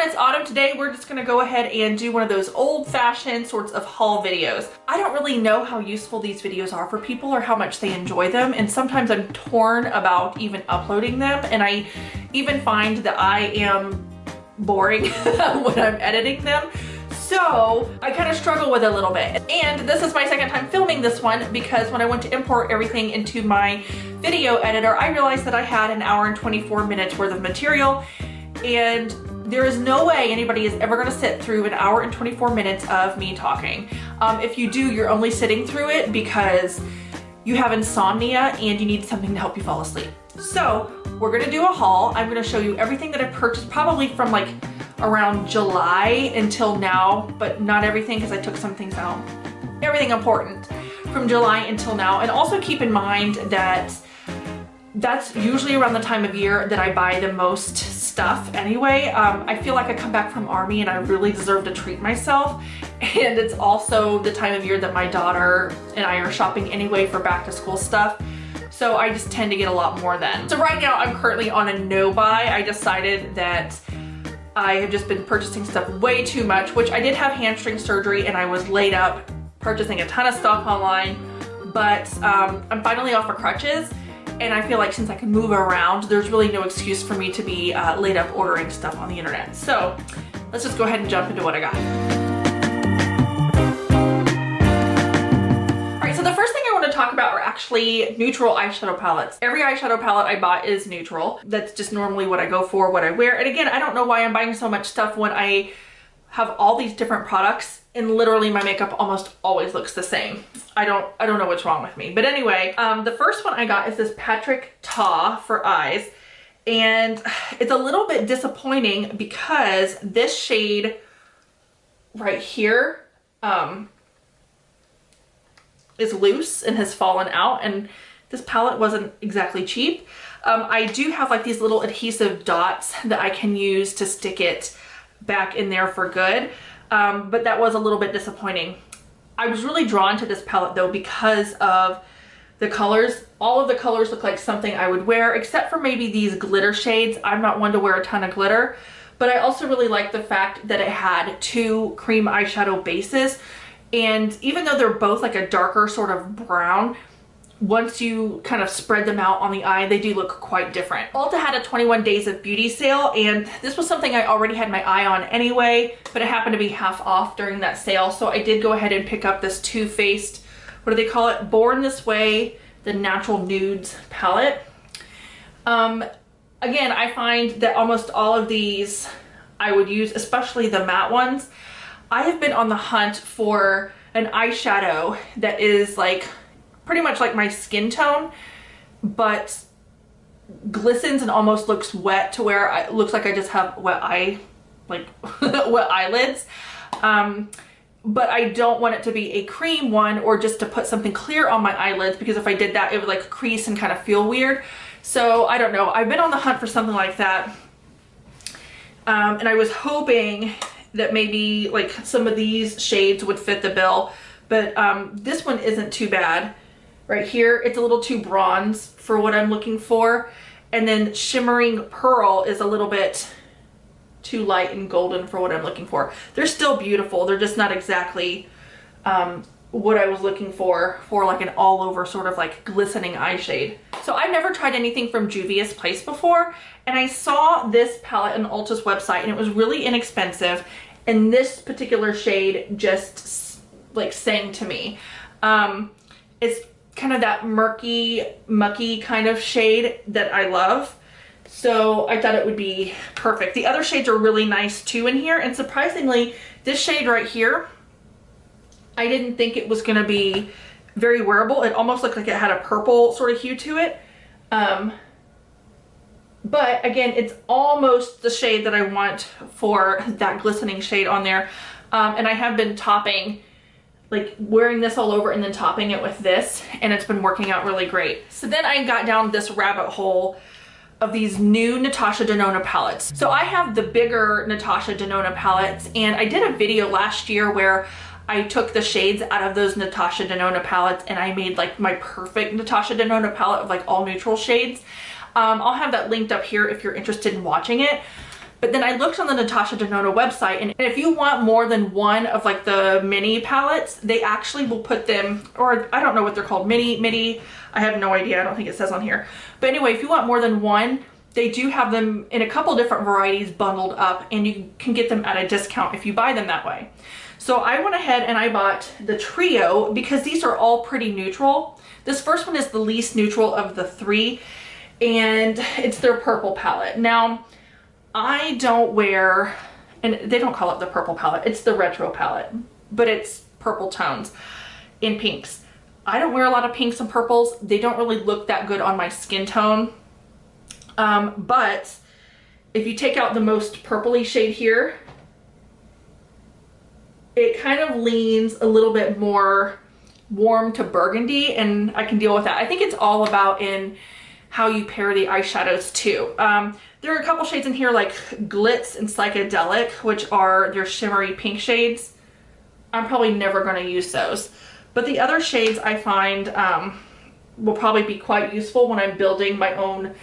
it's autumn today. We're just gonna go ahead and do one of those old-fashioned sorts of haul videos. I don't really know how useful these videos are for people or how much they enjoy them, and sometimes I'm torn about even uploading them, and I even find that I am boring when I'm editing them. So I kind of struggle with it a little bit. And this is my second time filming this one because when I went to import everything into my video editor, I realized that I had an hour and 24 minutes worth of material, and there is no way anybody is ever gonna sit through an hour and 24 minutes of me talking. If you do, you're only sitting through it because you have insomnia and you need something to help you fall asleep. So we're gonna do a haul. I'm gonna show you everything that I purchased probably from like around July until now, but not everything because I took some things out. Everything important from July until now. And also keep in mind that that's usually around the time of year that I buy the most stuff anyway. I feel like I come back from Army and I really deserve to treat myself. And it's also the time of year that my daughter and I are shopping anyway for back to school stuff. So I just tend to get a lot more then. So right now I'm currently on a no buy. I decided that I have just been purchasing stuff way too much, which I did have hamstring surgery and I was laid up purchasing a ton of stuff online, but I'm finally off of crutches. And I feel like since I can move around, there's really no excuse for me to be laid up ordering stuff on the internet. So let's just go ahead and jump into what I got. All right, so the first thing I want to talk about are actually neutral eyeshadow palettes. Every eyeshadow palette I bought is neutral. That's just normally what I go for, what I wear. And again, I don't know why I'm buying so much stuff when I have all these different products and literally my makeup almost always looks the same. I don't know what's wrong with me. But anyway, the first one I got is this Patrick Ta for eyes. And it's a little bit disappointing because this shade right here is loose and has fallen out, and this palette wasn't exactly cheap. I do have like these little adhesive dots that I can use to stick it back in there for good. But that was a little bit disappointing. I was really drawn to this palette though because of the colors. All of the colors look like something I would wear, except for maybe these glitter shades. I'm not one to wear a ton of glitter, but I also really like the fact that it had two cream eyeshadow bases. And even though they're both like a darker sort of brown, once you kind of spread them out on the eye, they do look quite different. Ulta had a 21 days of beauty sale, and this was something I already had my eye on anyway, but it happened to be half off during that sale. So I did go ahead and pick up this Too Faced, what do they call it? Born This Way, the Natural Nudes palette. Again, I find that almost all of these I would use, especially the matte ones. I have been on the hunt for an eyeshadow that is like pretty much like my skin tone, but glistens and almost looks wet to where it looks like I just have wet wet eyelids. But I don't want it to be a cream one or just to put something clear on my eyelids, because if I did that, it would like crease and kind of feel weird. So I don't know. I've been on the hunt for something like that. And I was hoping that maybe like some of these shades would fit the bill, but this one isn't too bad. Right here, it's a little too bronze for what I'm looking for. And then Shimmering Pearl is a little bit too light and golden for what I'm looking for. They're still beautiful. They're just not exactly what I was looking for like an all over sort of like glistening eye shade. So I've never tried anything from JUVIA'S Place before, and I saw this palette on Ulta's website and it was really inexpensive. And this particular shade just like sang to me. It's kind of that murky, mucky kind of shade that I love. So I thought it would be perfect. The other shades are really nice too in here. And surprisingly, this shade right here, I didn't think it was gonna be very wearable. It almost looked like it had a purple sort of hue to it. But again, it's almost the shade that I want for that glistening shade on there. And I have been topping, like wearing this all over and then topping it with this, and it's been working out really great. So then I got down this rabbit hole of these new NATASHA DENONA palettes. So I have the bigger NATASHA DENONA palettes, and I did a video last year where I took the shades out of those NATASHA DENONA palettes and I made like my perfect NATASHA DENONA palette of like all neutral shades. I'll have that linked up here if you're interested in watching it. But then I looked on the Natasha Denona website, and if you want more than one of like the mini palettes, they actually will put them, or I don't know what they're called, mini, I have no idea, I don't think it says on here. But anyway, if you want more than one, they do have them in a couple different varieties bundled up, and you can get them at a discount if you buy them that way. So I went ahead and I bought the trio because these are all pretty neutral. This first one is the least neutral of the three, and it's their purple palette. Now, I don't wear, and they don't call it the purple palette, it's the retro palette, but it's purple tones in pinks. I don't wear a lot of pinks and purples. They don't really look that good on my skin tone. But if you take out the most purpley shade here, it kind of leans a little bit more warm to burgundy, and I can deal with that. I think it's all about in how you pair the eyeshadows too. There are a couple shades in here like Glitz and Psychedelic, which are their shimmery pink shades. I'm probably never going to use those. But the other shades I find will probably be quite useful when I'm building my own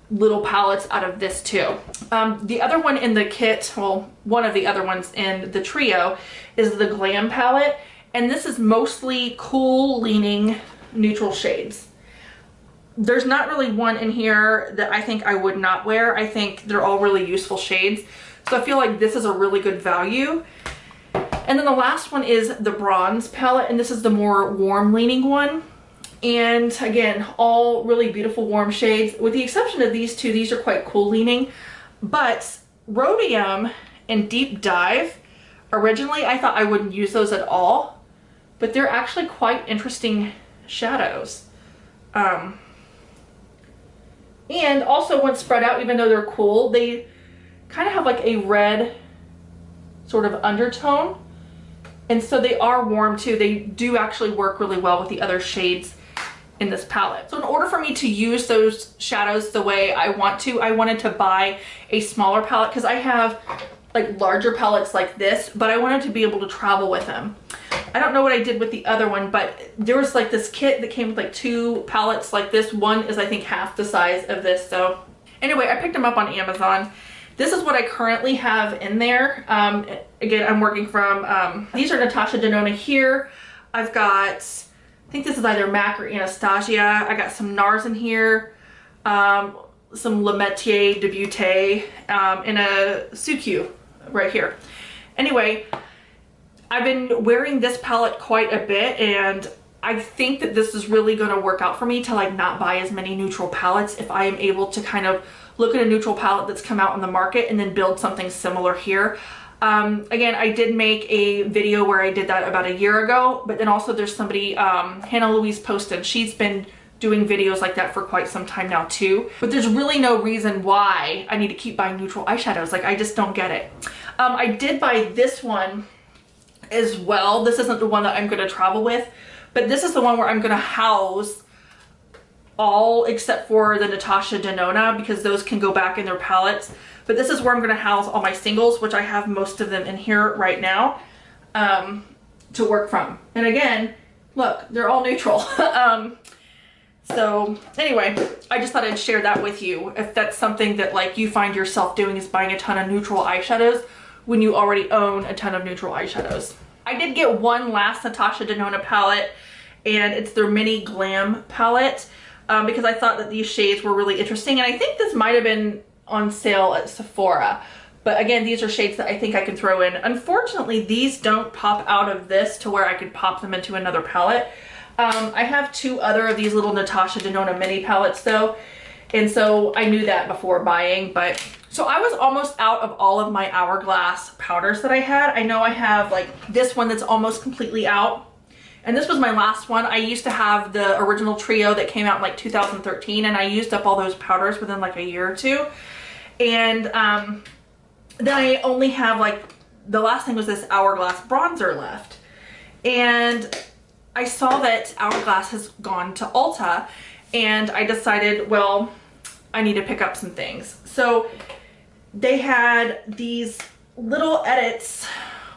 little palettes out of this too. The other one in the kit, well, one of the other ones in the trio is the Glam palette, and this is mostly cool leaning neutral shades. There's not really one in here that I think I would not wear. I think they're all really useful shades, so I feel like this is a really good value. And then the last one is the Bronze palette, and this is the more warm leaning one. And again, all really beautiful warm shades, with the exception of these two. These are quite cool leaning. But Rhodium and Deep Dive, originally I thought I wouldn't use those at all, but they're actually quite interesting shadows. And also when spread out, even though they're cool, they kind of have like a red sort of undertone. And so they are warm too. They do actually work really well with the other shades in this palette. So in order for me to use those shadows the way I want to, I wanted to buy a smaller palette because I have like larger palettes like this, but I wanted to be able to travel with them. I don't know what I did with the other one, but there was like this kit that came with like two palettes like this. One is I think half the size of this. So anyway, I picked them up on Amazon. This is what I currently have in there. Again, I'm working from, these are Natasha Denona here. I've got, I think this is either MAC or Anastasia. I got some NARS in here, some Le Métier de Beauté, and a Suq right here. Anyway, I've been wearing this palette quite a bit, and I think that this is really going to work out for me to like not buy as many neutral palettes if I am able to kind of look at a neutral palette that's come out on the market and then build something similar here. Again, I did make a video where I did that about a year ago, but then also there's somebody, Hannah Louise Poston, she's been doing videos like that for quite some time now too. But there's really no reason why I need to keep buying neutral eyeshadows. Like, I just don't get it. I did buy this one as well. This isn't the one that I'm going to travel with, but this is the one where I'm going to house all except for the Natasha Denona, because those can go back in their palettes. But this is where I'm going to house all my singles, which I have most of them in here right now, to work from. And again, look, they're all neutral. So anyway, I just thought I'd share that with you. If that's something that like you find yourself doing, is buying a ton of neutral eyeshadows when you already own a ton of neutral eyeshadows. I did get one last Natasha Denona palette, and it's their mini Glam palette, because I thought that these shades were really interesting. And I think this might have been on sale at Sephora. But again, these are shades that I think I can throw in. Unfortunately, these don't pop out of this to where I could pop them into another palette. I have two other of these little Natasha Denona mini palettes though, and so I knew that before buying. But so I was almost out of all of my Hourglass powders that I had. I know I have like this one that's almost completely out, and this was my last one. I used to have the original trio that came out in like 2013, and I used up all those powders within like a year or two. And then I only have like, the last thing was this Hourglass bronzer left. And I saw that Hourglass has gone to Ulta, and I decided, well, I need to pick up some things. So they had these little edits,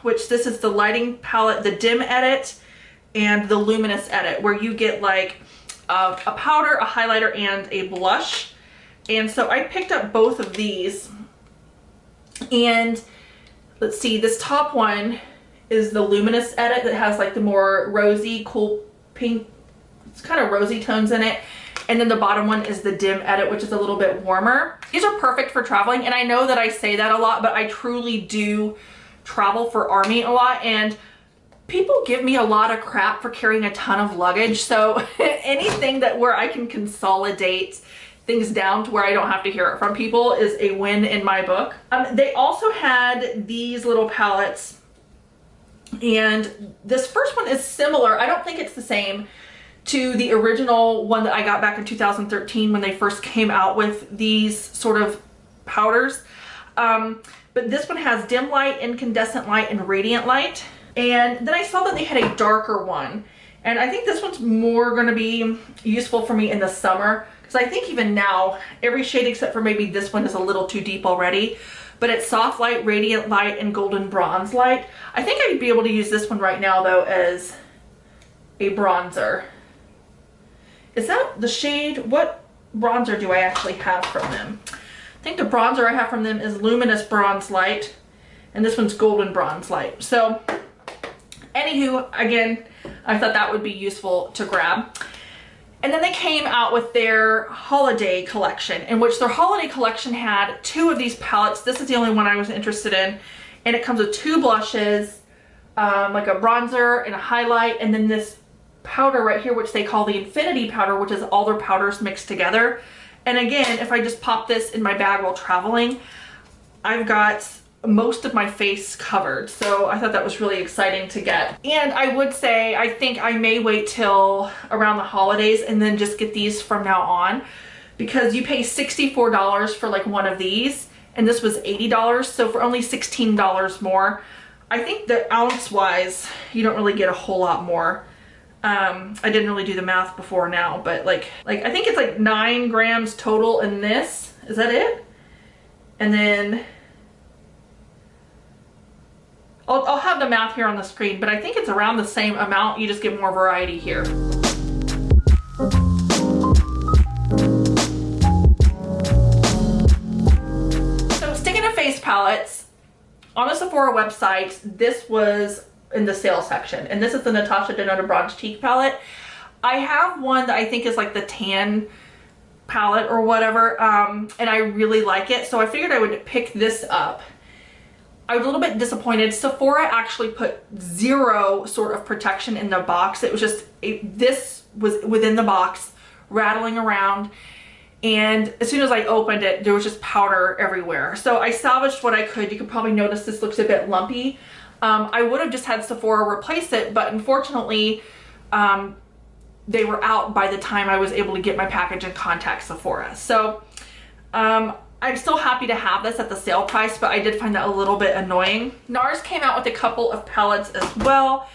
which this is the lighting palette, the dim edit and the luminous edit, where you get like a powder, a highlighter, and a blush. And so I picked up both of these, And let's see, this top one is the luminous edit that has like the more rosy, cool pink, it's kind of rosy tones in it. And then the bottom one is the dim edit, which is a little bit warmer. These are perfect for traveling. And I know that I say that a lot, but I truly do travel for Army a lot. And people give me a lot of crap for carrying a ton of luggage. So anything that where I can consolidate things down to where I don't have to hear it from people is a win in my book. They also had these little palettes. And this first one is similar. I don't think it's the same to the original one that I got back in 2013 when they first came out with these sort of powders. But this one has dim light, incandescent light, and radiant light. And then I saw that they had a darker one. And I think this one's more gonna be useful for me in the summer, because I think even now, every shade except for maybe this one is a little too deep already. But it's soft light, radiant light, and golden bronze light. I think I'd be able to use this one right now though as a bronzer. Is that the shade? What bronzer do I actually have from them? I think the bronzer I have from them is luminous bronze light, and this one's golden bronze light. So anywho, again, I thought that would be useful to grab. And then they came out with their holiday collection, in which their holiday collection had 2 of these palettes. This is the only one I was interested in. And it comes with 2 blushes, like a bronzer and a highlight, and then this powder right here, which they call the Infinity powder, which is all their powders mixed together. And again, if I just pop this in my bag while traveling, I've got most of my face covered. So I thought that was really exciting to get. And I would say, I think I may wait till around the holidays and then just get these from now on, because you pay $64 for like one of these, and this was $80. So for only $16 more, I think that ounce wise, you don't really get a whole lot more. I didn't really do the math before now, but like I think it's like 9 grams total in this. Is that it? And then I'll have the math here on the screen, but I think it's around the same amount. You just get more variety here. So sticking to face palettes, on the Sephora website, this was in the sale section, and this is the NATASHA DENONA Bronze Cheek palette. I have one that I think is like the tan palette or whatever, and I really like it, so I figured I would pick this up. I was a little bit disappointed. Sephora actually put 0 sort of protection in the box. It was just, this was within the box, rattling around, and as soon as I opened it, there was just powder everywhere. So I salvaged what I could. You can probably notice this looks a bit lumpy. I would have just had Sephora replace it, but unfortunately, they were out by the time I was able to get my package and contact Sephora. So I'm still happy to have this at the sale price, but I did find that a little bit annoying. NARS came out with a couple of palettes as well,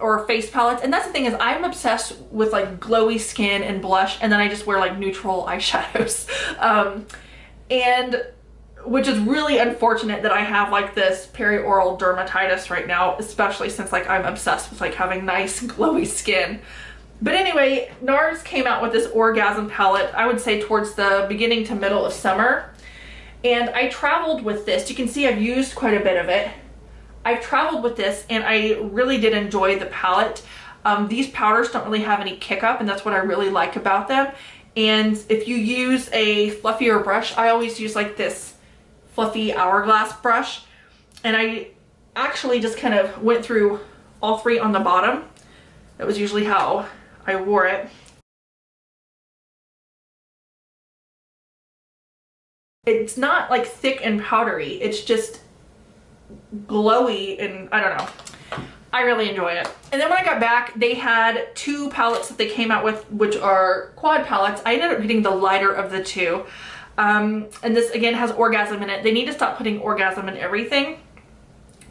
or face palettes. And that's the thing, is I'm obsessed with like glowy skin and blush, and then I just wear like neutral eyeshadows. And which is really unfortunate that I have like this perioral dermatitis right now, especially since like I'm obsessed with like having nice glowy skin. But anyway, NARS came out with this Orgasm palette, I would say towards the beginning to middle of summer. And I traveled with this. You can see I've used quite a bit of it. I've traveled with this and I really did enjoy the palette. These powders don't really have any kick up, and that's what I really like about them. And if you use a fluffier brush, I always use like this fluffy Hourglass brush, and I actually just kind of went through all 3 on the bottom. That was usually how I wore it. It's not like thick and powdery, it's just glowy, and I don't know. I really enjoy it. And then when I got back, they had 2 palettes that they came out with, which are quad palettes. I ended up getting the lighter of the 2. And this again has Orgasm in it. They need to stop putting Orgasm in everything.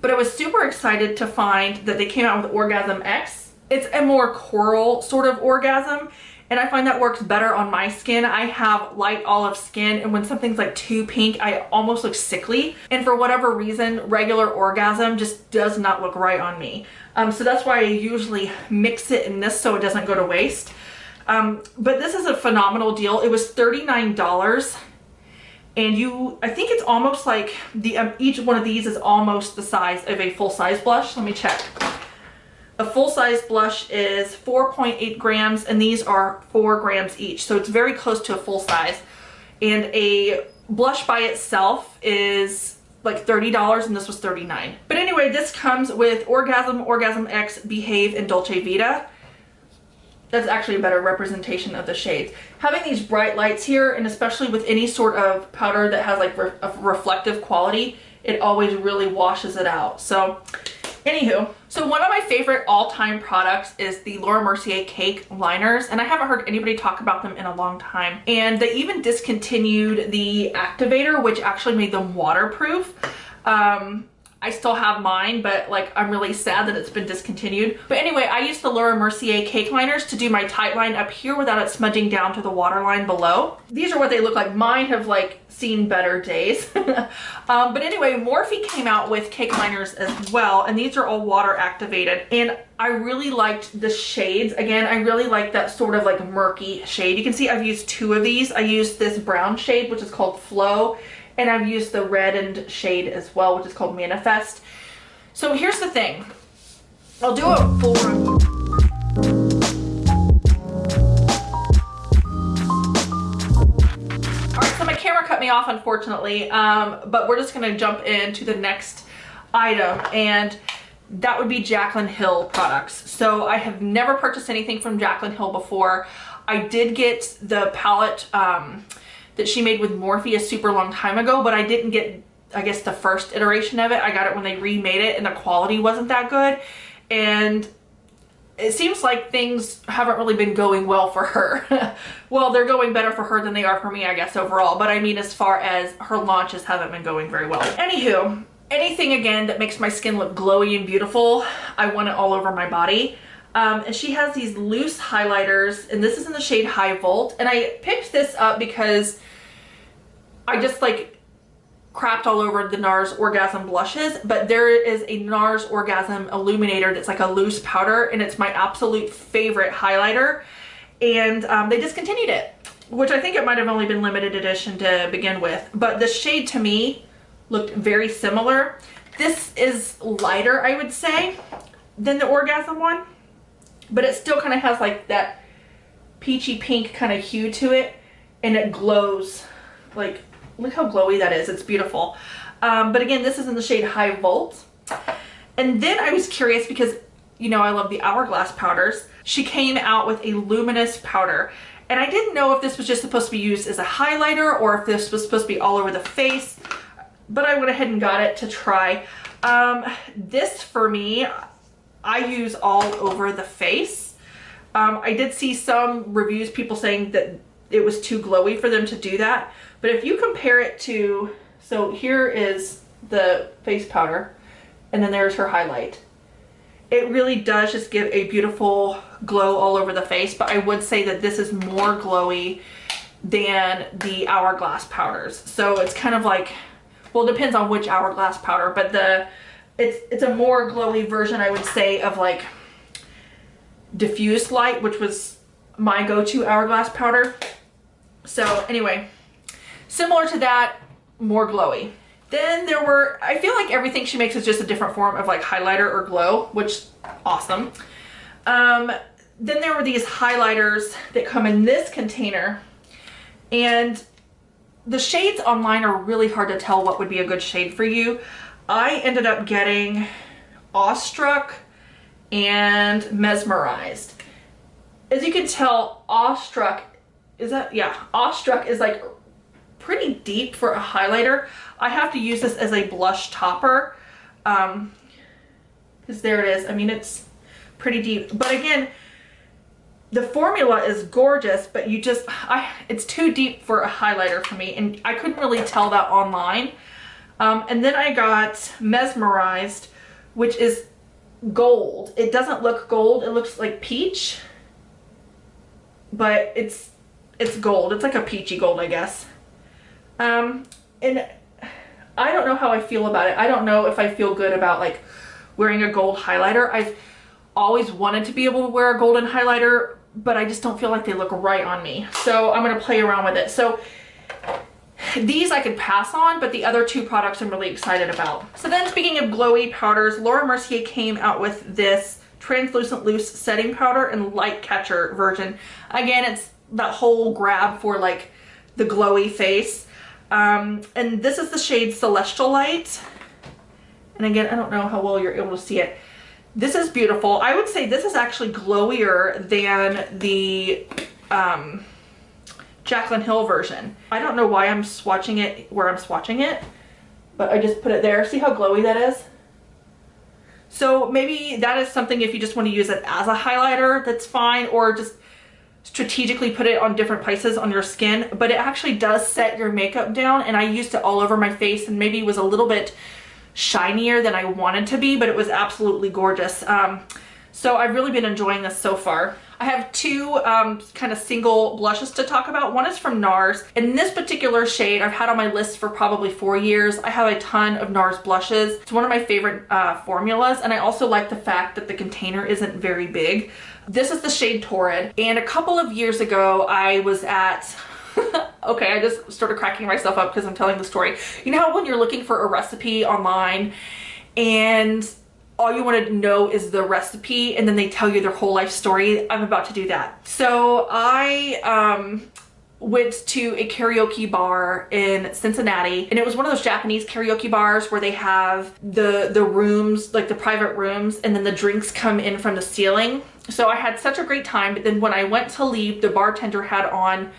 But I was super excited to find that they came out with Orgasm X. It's a more coral sort of orgasm, and I find that works better on my skin. I have light olive skin, and when something's like too pink, I almost look sickly. And for whatever reason, regular Orgasm just does not look right on me. So that's why I usually mix it in this so it doesn't go to waste. But this is a phenomenal deal. It was $39. And I think it's almost like each one of these is almost the size of a full-size blush. Let me check. A full-size blush is 4.8 grams and these are 4 grams each. So it's very close to a full size. And a blush by itself is like $30 and this was $39. But anyway, this comes with Orgasm, Orgasm X, Behave, and Dolce Vita. That's actually a better representation of the shades. Having these bright lights here, and especially with any sort of powder that has like a reflective quality, it always really washes it out. So anywho, so one of my favorite all-time products is the Laura Mercier Cake Liners, and I haven't heard anybody talk about them in a long time. And they even discontinued the activator, which actually made them waterproof. I still have mine, but like I'm really sad that it's been discontinued. But anyway, I used the Laura Mercier Cake Liners to do my tight line up here without it smudging down to the waterline below. These are what they look like. Mine have like seen better days. But anyway, Morphe came out with cake liners as well, and these are all water activated. And I really liked the shades. Again, I really like that sort of like murky shade. You can see I've used 2 of these. I used this brown shade, which is called Flow. And I've used the reddened shade as well, which is called Manifest. So here's the thing. I'll do a full review. All right, so my camera cut me off, unfortunately, but we're just gonna jump into the next item, and that would be Jaclyn Hill products. So I have never purchased anything from Jaclyn Hill before. I did get the palette that she made with Morphe a super long time ago, but I didn't get, I guess, the first iteration of it. I got it when they remade it and the quality wasn't that good. And it seems like things haven't really been going well for her. Well, they're going better for her than they are for me, I guess, overall. But I mean, as far as her launches haven't been going very well. Anywho, anything again that makes my skin look glowy and beautiful, I want it all over my body. And she has these loose highlighters, and this is in the shade High Volt. And I picked this up because I just like crapped all over the NARS Orgasm blushes, but there is a NARS Orgasm illuminator that's like a loose powder, and it's my absolute favorite highlighter. And they discontinued it, which I think it might have only been limited edition to begin with. But the shade to me looked very similar. This is lighter, I would say, than the Orgasm one, but it still kind of has like that peachy pink kind of hue to it, and it glows. Like, look how glowy that is. It's beautiful. But again, this is in the shade High Volt. And then I was curious because, you know, I love the Hourglass powders. She came out with a luminous powder, and I didn't know if this was just supposed to be used as a highlighter or if this was supposed to be all over the face, but I went ahead and got it to try. This for me, I use all over the face. I did see some reviews, people saying that it was too glowy for them to do that. But if you compare it to, so here is the face powder, and then there's her highlight. It really does just give a beautiful glow all over the face, but I would say that this is more glowy than the Hourglass powders. So it's kind of like, well, it depends on which Hourglass powder, but it's a more glowy version, I would say, of like Diffused Light, which was my go-to Hourglass powder. So anyway, similar to that, more glowy. Then there were, I feel like everything she makes is just a different form of like highlighter or glow, which awesome. Then there were these highlighters that come in this container, and the shades online are really hard to tell what would be a good shade for you. I ended up getting Awestruck and Mesmerized. As you can tell, Awestruck is that, yeah, Awestruck is like pretty deep for a highlighter. I have to use this as a blush topper, because there it is. I mean, it's pretty deep, but again, the formula is gorgeous, but you just, it's too deep for a highlighter for me, and I couldn't really tell that online. And then I got Mesmerized, which is gold. It doesn't look gold, it looks like peach, but it's gold. It's like a peachy gold, I guess. And I don't know how I feel about it. I don't know if I feel good about like wearing a gold highlighter. I've always wanted to be able to wear a golden highlighter, but I just don't feel like they look right on me. So I'm gonna play around with it. So these I could pass on, but the other two products I'm really excited about. So then, speaking of glowy powders, Laura Mercier came out with this translucent loose setting powder and light catcher version. Again, it's that whole grab for like the glowy face. And this is the shade Celestial Light. And again, I don't know how well you're able to see it. This is beautiful. I would say this is actually glowier than the Jaclyn Hill version. I don't know why I'm swatching it where I'm swatching it, but I just put it there. See how glowy that is? So maybe that is something, if you just want to use it as a highlighter, that's fine, or just strategically put it on different places on your skin. But it actually does set your makeup down, and I used it all over my face, and maybe it was a little bit shinier than I wanted to be, but it was absolutely gorgeous. So I've really been enjoying this so far. I have two kind of single blushes to talk about. One is from NARS. In this particular shade, I've had on my list for probably 4 years. I have a ton of NARS blushes. It's one of my favorite formulas, and I also like the fact that the container isn't very big. This is the shade Torrid, and a couple of years ago, I was at okay, I just started cracking myself up because I'm telling the story. You know how when you're looking for a recipe online and all you want to know is the recipe and then they tell you their whole life story? I'm about to do that. So I went to a karaoke bar in Cincinnati, and it was one of those Japanese karaoke bars where they have the rooms, like the private rooms, and then the drinks come in from the ceiling. So I had such a great time, but then when I went to leave, the bartender had on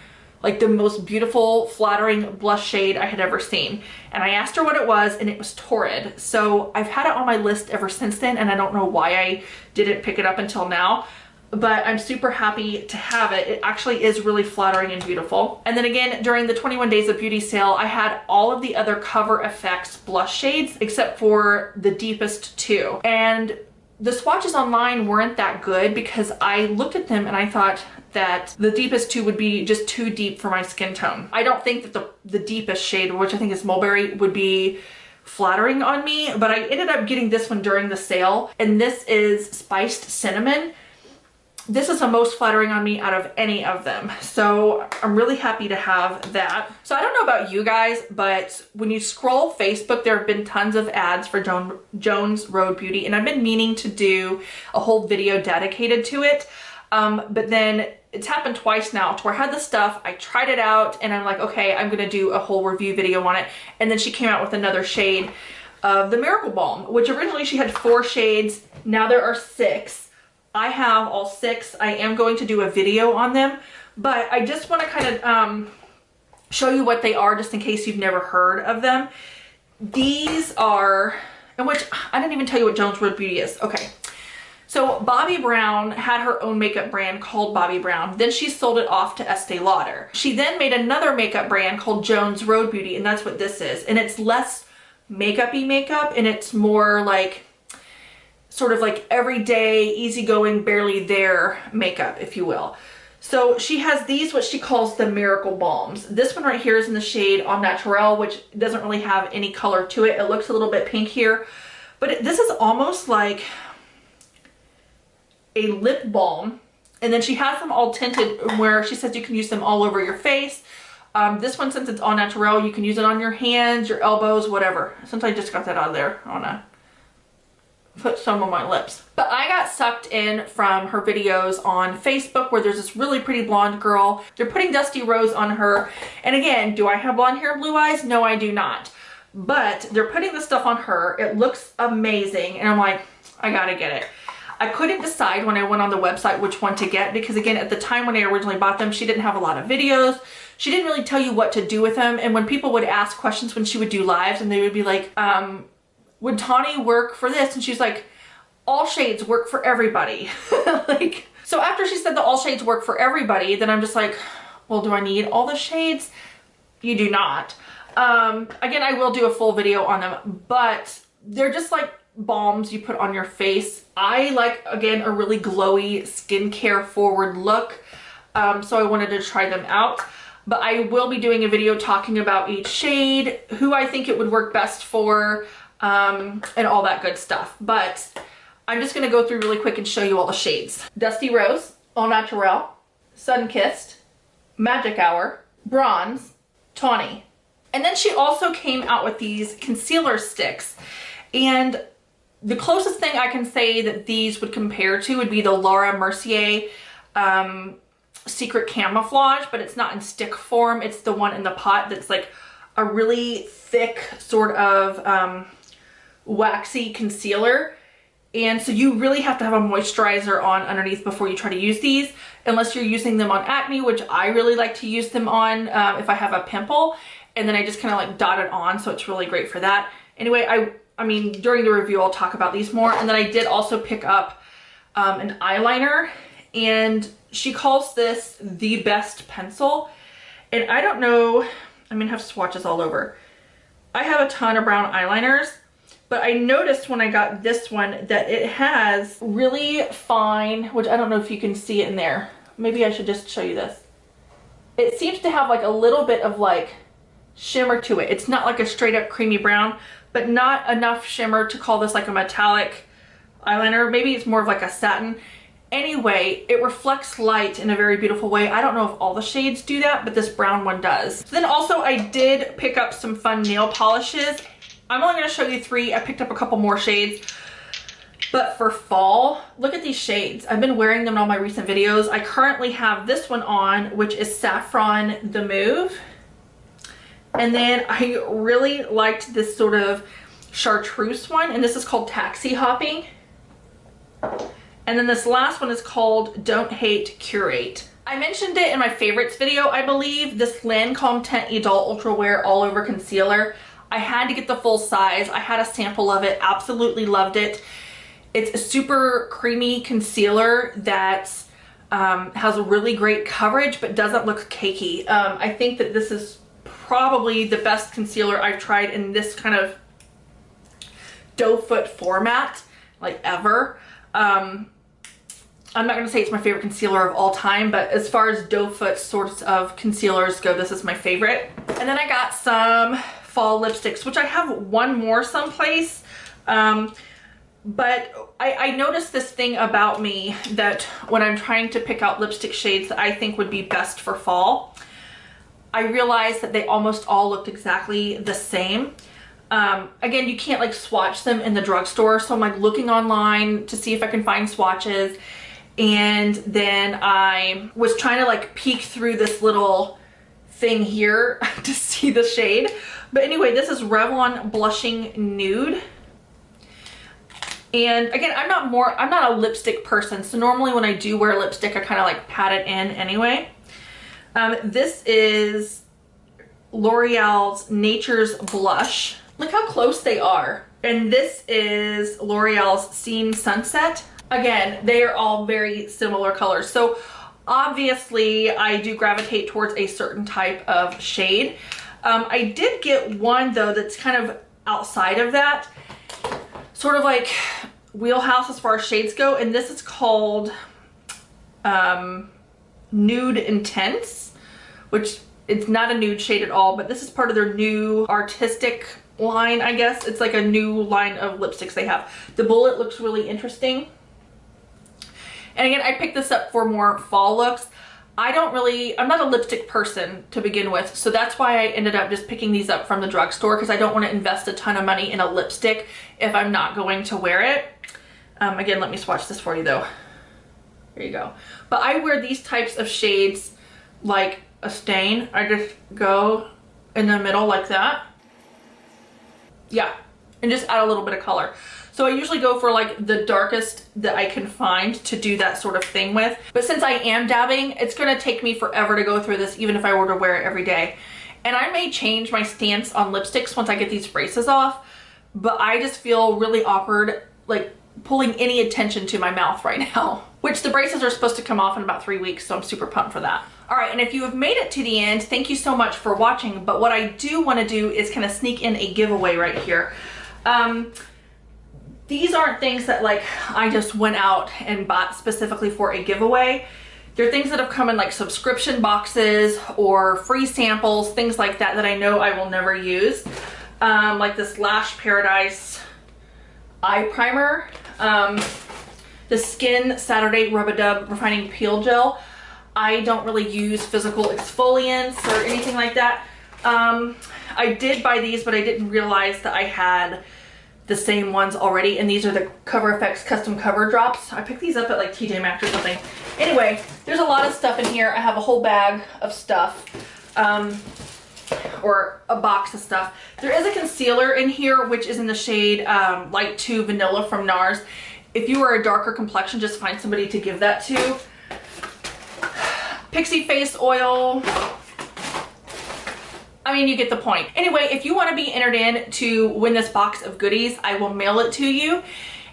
like the most beautiful, flattering blush shade I had ever seen. And I asked her what it was, and it was Torrid. So I've had it on my list ever since then, and I don't know why I didn't pick it up until now, but I'm super happy to have it. It actually is really flattering and beautiful. And then again, during the 21 Days of Beauty sale, I had all of the other Cover FX blush shades except for the deepest two. And the swatches online weren't that good because I looked at them and I thought that the deepest two would be just too deep for my skin tone. I don't think that the deepest shade, which I think is Mulberry, would be flattering on me, but I ended up getting this one during the sale, and this is Spiced Cinnamon. This is the most flattering on me out of any of them, so I'm really happy to have that. So I don't know about you guys, but when you scroll Facebook, there have been tons of ads for Jones Road Beauty, and I've been meaning to do a whole video dedicated to it, but then it's happened twice now to where I had the stuff, I tried it out, and I'm like, okay, I'm gonna do a whole review video on it, and then she came out with another shade of the Miracle Balm, which originally she had 4 shades, now there are 6. I have all 6. I am going to do a video on them, but I just want to kind of show you what they are just in case you've never heard of them. These are, and which I didn't even tell you what Jones Road Beauty is. Okay, so Bobbi Brown had her own makeup brand called Bobbi Brown. Then she sold it off to Estee Lauder. She then made another makeup brand called Jones Road Beauty, and that's what this is. And it's less makeup-y makeup, and it's more like sort of like everyday, easygoing, barely there makeup, if you will. So she has these, what she calls the Miracle Balms. This one right here is in the shade Au Naturel, which doesn't really have any color to it. It looks a little bit pink here, but this is almost like a lip balm. And then she has them all tinted where she says you can use them all over your face. This one, since it's Au Naturel, you can use it on your hands, your elbows, whatever. Since I just got that out of there, I wanna put some on my lips. But I got sucked in from her videos on Facebook where there's this really pretty blonde girl. They're putting Dusty Rose on her. And again, do I have blonde hair and blue eyes? No, I do not. But they're putting this stuff on her. It looks amazing. And I'm like, I gotta get it. I couldn't decide when I went on the website which one to get because again, at the time when I originally bought them, she didn't have a lot of videos. She didn't really tell you what to do with them. And when people would ask questions when she would do lives and they would be like, would Tawny work for this? And she's like, all shades work for everybody. Like, so after she said that all shades work for everybody, then I'm just like, well, do I need all the shades? You do not. Again, I will do a full video on them, but they're just like balms you put on your face. I like, again, a really glowy skincare forward look. So I wanted to try them out. But I will be doing a video talking about each shade, who I think it would work best for, and all that good stuff. But I'm just going to go through really quick and show you all the shades. Dusty Rose, Au Naturel, Sun Kissed, Magic Hour, Bronze, Tawny. And then she also came out with these concealer sticks. And the closest thing I can say that these would compare to would be the Laura Mercier Secret Camouflage, but it's not in stick form. It's the one in the pot that's like a really thick sort of waxy concealer. And so you really have to have a moisturizer on underneath before you try to use these, unless you're using them on acne, which I really like to use them on if I have a pimple. And then I just kind of like dot it on, so it's really great for that. Anyway, I mean, during the review, I'll talk about these more. And then I did also pick up an eyeliner, and she calls this the best pencil. And I don't know, I'm gonna have swatches all over. I have a ton of brown eyeliners, but I noticed when I got this one that it has really fine, which I don't know if you can see it in there. Maybe I should just show you this. It seems to have like a little bit of like shimmer to it. It's not like a straight up creamy brown, but not enough shimmer to call this like a metallic eyeliner. Maybe it's more of like a satin. Anyway, it reflects light in a very beautiful way. I don't know if all the shades do that, but this brown one does. So then also I did pick up some fun nail polishes. I'm only gonna show you 3. I picked up a couple more shades. But for fall, look at these shades. I've been wearing them in all my recent videos. I currently have this one on, which is Saffron the Mauve. And then I really liked this sort of chartreuse one, and this is called Taxi Hopping. And then this last one is called Don't Hate, Curate. I mentioned it in my favorites video, I believe, this Lancome Tint Idôle Ultra Wear All Over Concealer. I had to get the full size. I had a sample of it, absolutely loved it. It's a super creamy concealer that has a really great coverage but doesn't look cakey. I think that this is probably the best concealer I've tried in this kind of doe foot format, like ever. I'm not going to say it's my favorite concealer of all time, but as far as doe foot sorts of concealers go, this is my favorite. And then I got some fall lipsticks, which I have one more someplace. But I noticed this thing about me that when I'm trying to pick out lipstick shades that I think would be best for fall, I realized that they almost all looked exactly the same. Again, you can't like swatch them in the drugstore, so I'm like looking online to see if I can find swatches. And then I was trying to like peek through this little thing here to see the shade. But anyway, this is Revlon Blushing Nude. And again, I'm not a lipstick person, so normally when I do wear lipstick, I kind of like pat it in anyway. This is L'Oreal's Nature's Blush. Look how close they are. And this is L'Oreal's Scene Sunset. Again, they are all very similar colors. So obviously I do gravitate towards a certain type of shade. I did get one though that's kind of outside of that, sort of like wheelhouse as far as shades go, and this is called Nude Intense, which it's not a nude shade at all, but this is part of their new artistic line, I guess. It's like a new line of lipsticks they have. The bullet looks really interesting. And again, I picked this up for more fall looks. I'm not a lipstick person to begin with, so that's why I ended up just picking these up from the drugstore, because I don't want to invest a ton of money in a lipstick if I'm not going to wear it. Again, let me swatch this for you though. There you go. But I wear these types of shades like a stain. I just go in the middle like that. Yeah, and just add a little bit of color. So I usually go for like the darkest that I can find to do that sort of thing with. But since I am dabbing, it's gonna take me forever to go through this, even if I were to wear it every day. And I may change my stance on lipsticks once I get these braces off, but I just feel really awkward like pulling any attention to my mouth right now, which the braces are supposed to come off in about 3 weeks, so I'm super pumped for that. All right, and if you have made it to the end, thank you so much for watching. But what I do want to do is kind of sneak in a giveaway right here. These aren't things that like I just went out and bought specifically for a giveaway. They're things that have come in like subscription boxes or free samples, things like that that I know I will never use. Like this Lash Paradise eye primer, the Skin Saturday Rub-A-Dub Refining Peel Gel. I don't really use physical exfoliants or anything like that. I did buy these, but I didn't realize that I had the same ones already, and these are the Cover FX custom cover drops. I picked these up at like TJ Maxx or something. Anyway, there's a lot of stuff in here. I have a whole bag of stuff, or a box of stuff. There is a concealer in here, which is in the shade Light 2 Vanilla from NARS. If you are a darker complexion, just find somebody to give that to. Pixie face oil. I mean, you get the point. Anyway, if you want to be entered in to win this box of goodies, I will mail it to you.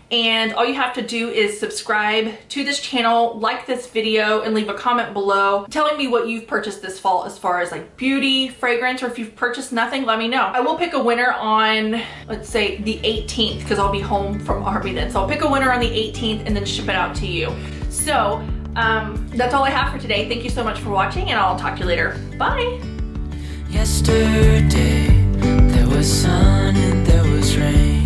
And all you have to do is subscribe to this channel, like this video, and leave a comment below telling me what you've purchased this fall as far as like beauty, fragrance, or if you've purchased nothing, let me know. I will pick a winner on, let's say, the 18th, because I'll be home from Army then. So I'll pick a winner on the 18th and then ship it out to you. So that's all I have for today. Thank you so much for watching, and I'll talk to you later. Bye. Yesterday, there was sun and there was rain.